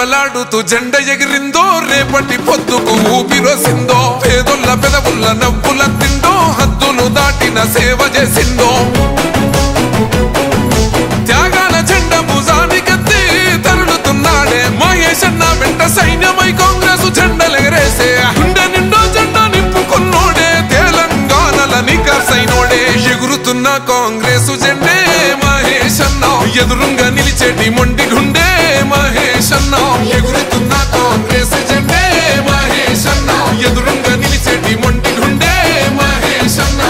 రెపరెపలాడుతూ జెండ ఎగిరిందో రేపటి పొద్దుకు ఊపిరోసిందో పేదొల్ల పెదవుల్ల నవ్వుల తిందో హద్దులు దాటిన సేవ చేసిందో త్యాగాల జెండ భుజానికెత్తి తరులుతున్నాడే మహేష్ అన్న వెంట సైన్యమై కాంగ్రెస్ జెండలెగరేసే గుండె నిండా జెండా నింపుకున్నోడే తెలంగాణల నికాసైనోడే ఎగురుతున్న కాంగ్రెస్ జెండే మహేష్ అన్న ఎదురుంగా నిలిచేటి మొండి గుండె మహేష్ అన్న ఎగురుతున్న కాంగ్రెస్ జెండే మహేష్ అన్న ఎదురుంగా నిలిచేటి మొండి గుండె మహేష్ అన్న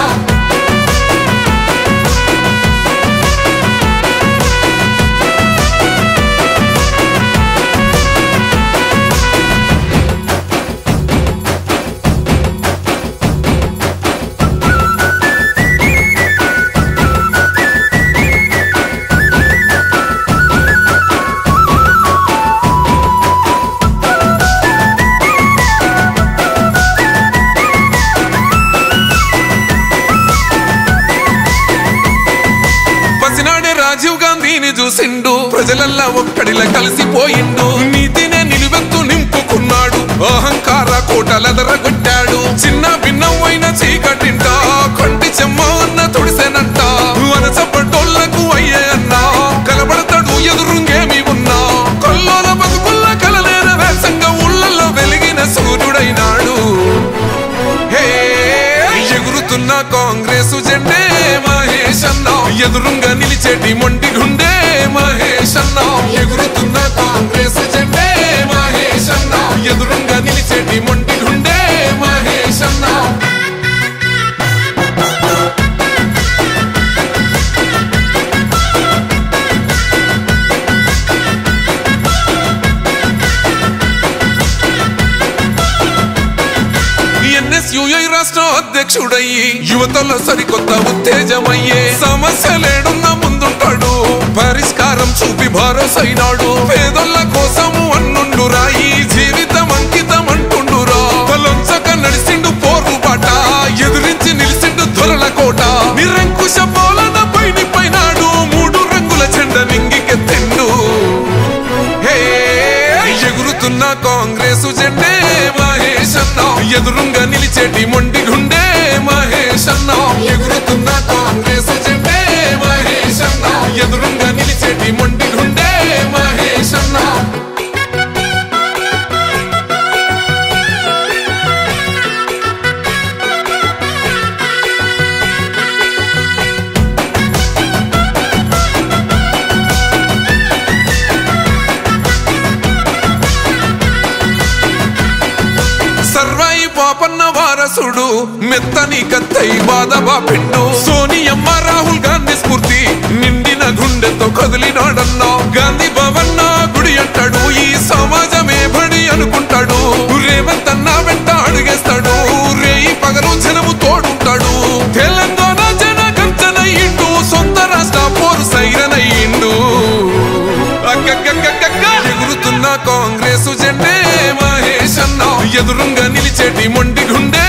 రాజీవ్ గాంధీని చూసిండు ప్రజలల్లా ఒక్కడిలా కలిసిపోయిండు నీతినే నిలువెత్తు నింపుకున్నాడు అహంకార కోటలెదరగొట్టాడు చిన్న భిన్నమైన చీకటింట కొంటి చెమ్మ అన్న తుడిసెనంట వనసపట్టోళ్లకు అయ్యే అన్న కలబడతాడు ఎదురుంగేమి ఉన్నా కొల్లోల బతుకుల్ల కలలేన వేసంగా ఊళ్ళల్లో వెలిగిన సూర్యుడైనాడు హే ఎగురుతున్న కాంగ్రెస్ జెండే మహేష్ అన్న ఎదురుంగా నిలిచేటి మొండి గుండె మహేష్ అన్న ఎగురుతున్న కాంగ్రెస్ జెండే మహేష్ అన్న ఎదురుంగా నిలిచేటి మొండి గుండె మహేష్ అన్న ఎన్ఎస్యుఐ రాష్ట్ర అధ్యక్షుడయ్యి యువతలో సరికొత్త ఉత్తేజమయ్యే సమస్యలేడున్న ముందుంటాడు పరిష్కారం చూపి భరోసైనాడు పేదోళ్ళ కోసము అన్నుండు రాయి జీవితం అంకితం అంటుండురా తలొంచక నడిసిండు పోరుబాట ఎదురించి నిలిసిండు దొరల కోట నిరంకుశ పాలన పైనాడు మూడు రంగుల జెండ నింగికెత్తిండు హే ఎగురుతున్న కాంగ్రెస్ జెండే మహేష్ అన్న ఎదురుంగా నిలిచేటి మొండి గుండె మహేష్ అన్న ఎగురుతున్న కాంగ్రెస్ జెండే మహేష్ అన్న ఎదురుంగా నిలిచేటి మొండి గుండె మహేష్ అన్న సర్వాయి పాపన్న వారసుడు మెత్తని కత్తై బాధబా పిండు సోనియమ్మ రాహుల్ గాంధీ స్ఫూర్తి నిండిన గుండెతో కదిలినాడన్నా గాంధీ భవన్న గుడి అంటాడు ఈ సమాజమే బడి అనుకుంటాడు రేవంత్ అన్న వెంట అడుగేస్తాడు రేయి పగలు జనము తోడుంటాడు తెలంగాణ జన గంతనయ్యిండు సొంత రాష్ట్ర పోరు సైరనయ్యిండు ఎగురుతున్న కాంగ్రెస్ జెండే మహేష్ అన్న ఎదురుంగా నిలిచేటి మొండి గుండె